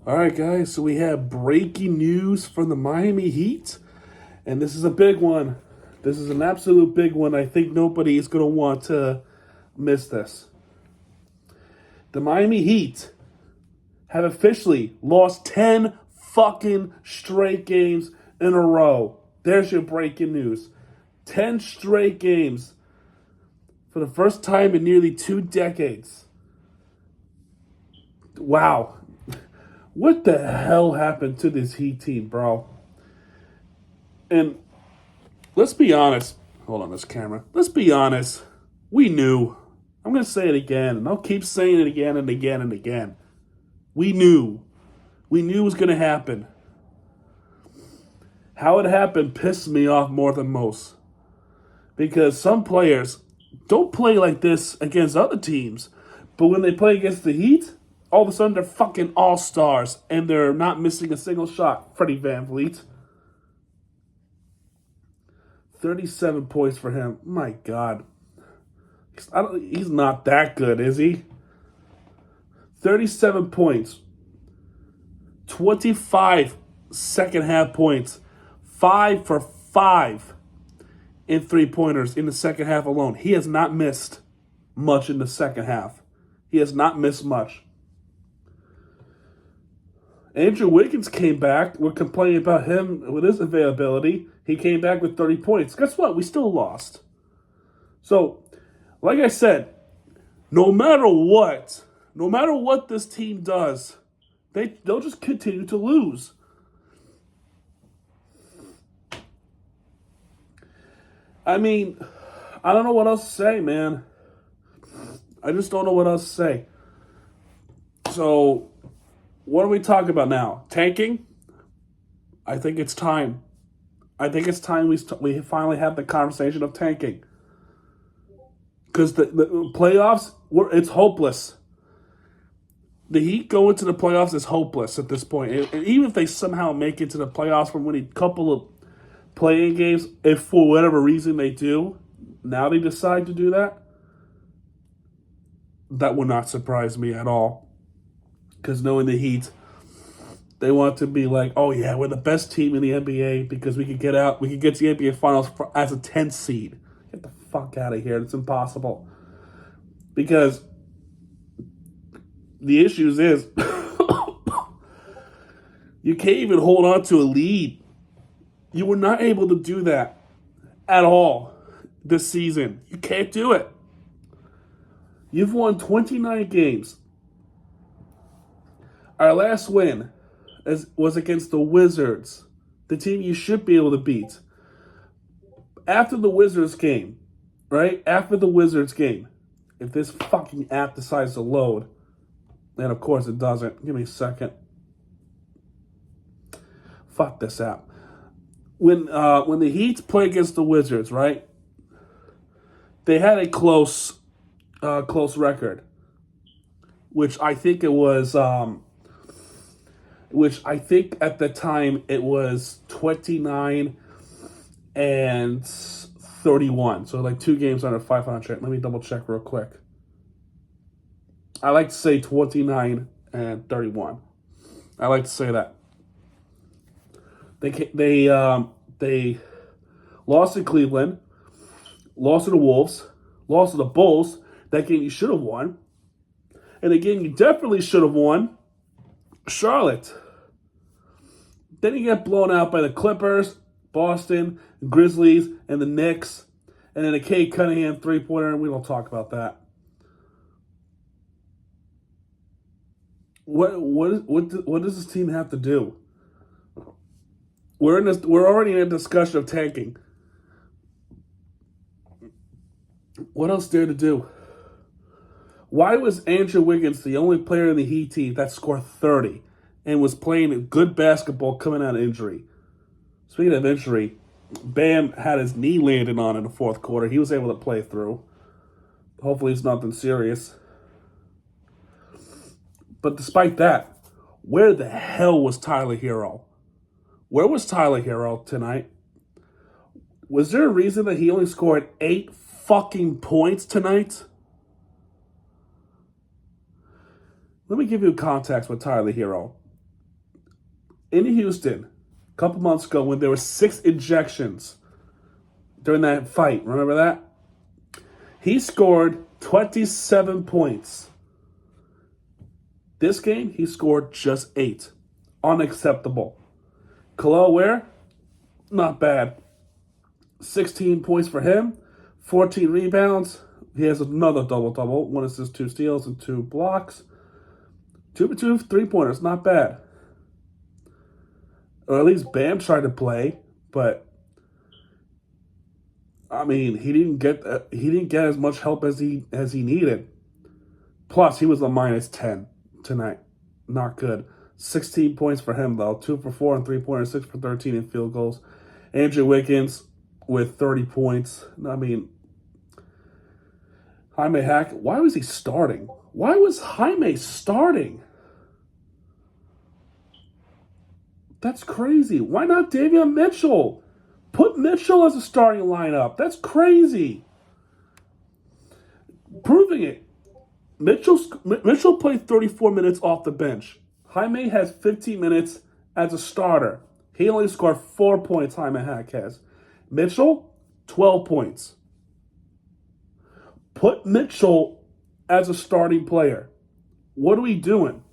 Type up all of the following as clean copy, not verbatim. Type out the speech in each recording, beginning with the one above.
All right, guys, so we have breaking news from the Miami Heat, and this is a big one. This is an absolute big one. I think nobody is going to want to miss this. The Miami Heat have officially lost 10 fucking straight games in a row. There's your breaking news. 10 straight games for the first time in nearly 2 decades. Wow. What the hell happened to this Heat team, bro? And let's be honest. Hold on this camera. Let's be honest. We knew. I'm going to say it again, and I'll keep saying it again and again and again. We knew. We knew it was going to happen. How it happened pissed me off more than most. Because some players don't play like this against other teams. But when they play against the Heat, all of a sudden they're fucking all-stars. And they're not missing a single shot. Freddie VanVleet. 37 points for him. My God. He's not that good, is he? 37 points. 25 second half points. 5 for 5 in 3-pointers in the second half alone. He has not missed much in the second half. He has not missed much. Andrew Wiggins came back. We're complaining about him with his availability. He came back with 30 points. Guess what? We still lost. So, like I said, no matter what this team does, they'll just continue to lose. I mean, I don't know what else to say, man. I just don't know what else to say. So, what are we talking about now? Tanking? I think it's time. I think it's time we finally have the conversation of tanking. Because the playoffs, it's hopeless. The Heat going to the playoffs is hopeless at this point. And even if they somehow make it to the playoffs from winning a couple of playing games, if for whatever reason they do, now they decide to do that, that would not surprise me at all. Because knowing the Heat, they want to be like, oh yeah, we're the best team in the NBA because we could get out, we could get to the NBA Finals as a 10th seed. Get the fuck out of here. It's impossible. Because the issues is you can't even hold on to a lead. You were not able to do that at all this season. You can't do it. You've won 29 games. Our last win was against the Wizards, the team you should be able to beat. After the Wizards game, right? After the Wizards game, if this fucking app decides to load, and of course it doesn't. Give me a second. Fuck this app. When the Heat play against the Wizards, right? They had a close record, which I think it was. Which I think at the time it was 29 and 31. So like 2 games under 500. Let me double check real quick. I like to say 29 and 31. I like to say that. They lost to Cleveland, lost to the Wolves, lost to the Bulls. That game you should have won. And the game you definitely should have won, Charlotte. Then you get blown out by the Clippers, Boston, Grizzlies, and the Knicks. And then a Cade Cunningham 3-pointer, and we don't talk about that. What does this team have to do? We're already in a discussion of tanking. What else there to do? Why was Andrew Wiggins the only player in the Heat team that scored 30 and was playing good basketball coming out of injury? Speaking of injury, Bam had his knee landed on in the fourth quarter. He was able to play through. Hopefully it's nothing serious. But despite that, where the hell was Tyler Hero? Where was Tyler Hero tonight? Was there a reason that he only scored 8 fucking points tonight? Let me give you context with Tyler Hero. in Houston a couple months ago when there were 6 ejections during that fight. Remember that? He scored 27 points. This game, he scored just 8. Unacceptable. Kel'el Ware, not bad. 16 points for him, 14 rebounds. He has another double-double. 1 assist, 2 steals, and 2 blocks. 2 for 2 3-pointers, not bad. Or at least Bam tried to play, but I mean, he didn't get as much help as he needed. Plus, he was a -10 tonight. Not good. 16 points for him though. 2 for 4 and 3-pointers, 6 for 13 in field goals. Andrew Wiggins with 30 points. I mean, Jaime Hack. Why was he starting? Why was Jaime starting? That's crazy. Why not Davion Mitchell? Put Mitchell as a starting lineup. That's crazy. Proving it. Mitchell played 34 minutes off the bench. Jaime has 15 minutes as a starter. He only scored 4 points, Jaime Hack has. Mitchell, 12 points. Put Mitchell as a starting player. What are we doing?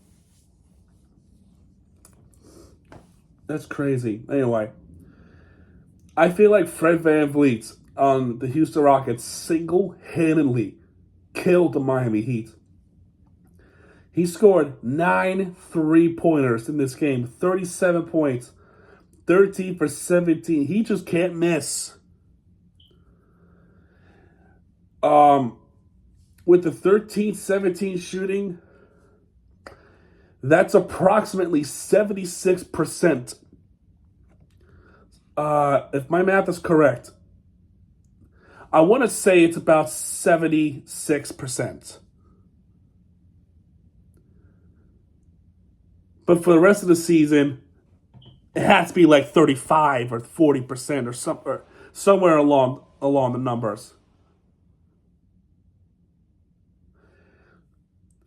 That's crazy. Anyway, I feel like Fred VanVleet on the Houston Rockets single-handedly killed the Miami Heat. He scored 9 3-pointers in this game, 37 points, 13 for 17. He just can't miss. With the 13-17 shooting, that's approximately 76%. If my math is correct, I want to say it's about 76%. But for the rest of the season, it has to be like 35 or 40% or somewhere along the numbers.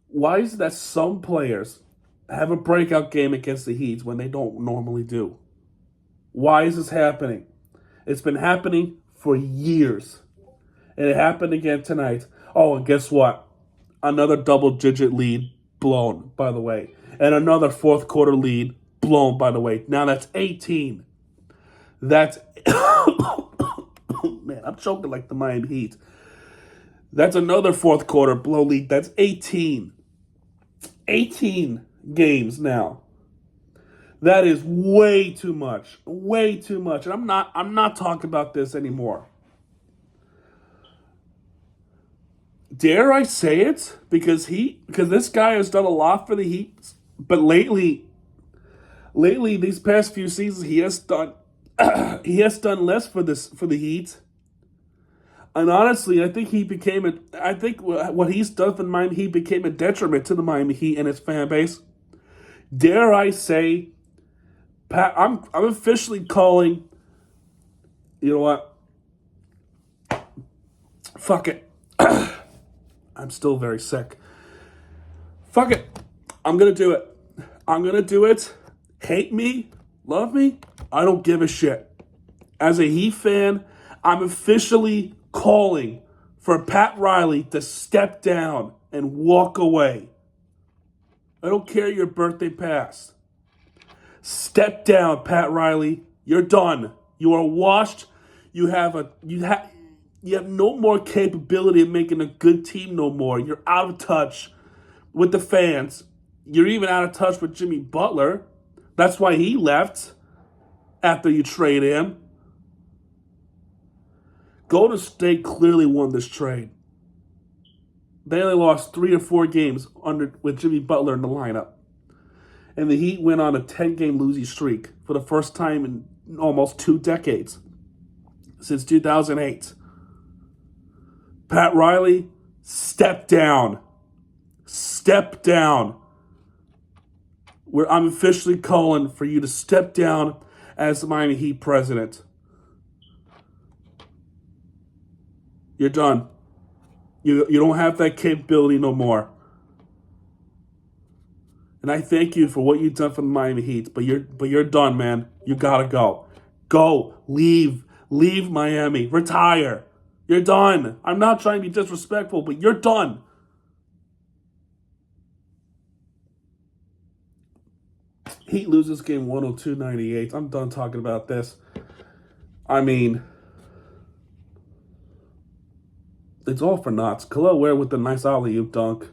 Why is it that some players have a breakout game against the Heat when they don't normally do? Why is this happening? It's been happening for years. And it happened again tonight. Oh, and guess what? Another double-digit lead blown, by the way. And another fourth quarter lead blown, by the way. Now that's 18. That's... Man, I'm choking like the Miami Heat. That's another fourth quarter blow lead. That's 18. 18 games now. That is way too much. Way too much. And I'm not talking about this anymore. Dare I say it? Because this guy has done a lot for the Heat, but lately these past few seasons he has done less for the Heat. And honestly, I think what he's done for the Miami Heat became a detriment to the Miami Heat and its fan base. Dare I say, Pat, I'm officially calling. You know what? Fuck it. I'm still very sick. Fuck it. I'm gonna do it. I'm gonna do it. Hate me, love me, I don't give a shit. As a Heat fan, I'm officially calling for Pat Riley to step down and walk away. I don't care your birthday passed. Step down, Pat Riley. You're done. You are washed. You have no more capability of making a good team no more. You're out of touch with the fans. You're even out of touch with Jimmy Butler. That's why he left after you trade him. Golden State clearly won this trade. They only lost 3 or 4 games with Jimmy Butler in the lineup. And the Heat went on a 10-game losing streak for the first time in almost 2 decades, since 2008. Pat Riley, step down. Step down. I'm officially calling for you to step down as the Miami Heat president. You're done. You don't have that capability no more. And I thank you for what you've done for the Miami Heat. But you're done, man. You gotta go. Go. Leave Miami. Retire. You're done. I'm not trying to be disrespectful, but you're done. Heat loses game 102-98. I'm done talking about this. I mean, it's all for naught. Khalil Ware with the nice alley-oop dunk.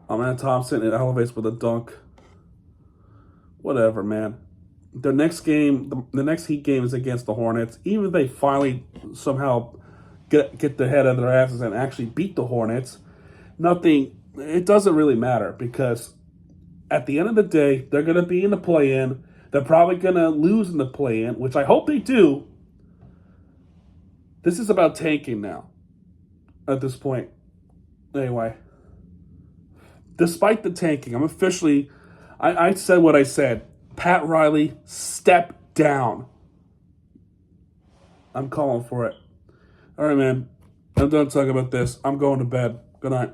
Amen Thompson, it elevates with a dunk. Whatever, man. The next game, the next Heat game is against the Hornets. Even if they finally somehow get the head of their asses and actually beat the Hornets, it doesn't really matter because at the end of the day, they're going to be in the play-in. They're probably going to lose in the play-in, which I hope they do. This is about tanking now at this point. Anyway, despite the tanking, I said what I said. Pat Riley, step down. I'm calling for it. All right, man. I'm done talking about this. I'm going to bed. Good night.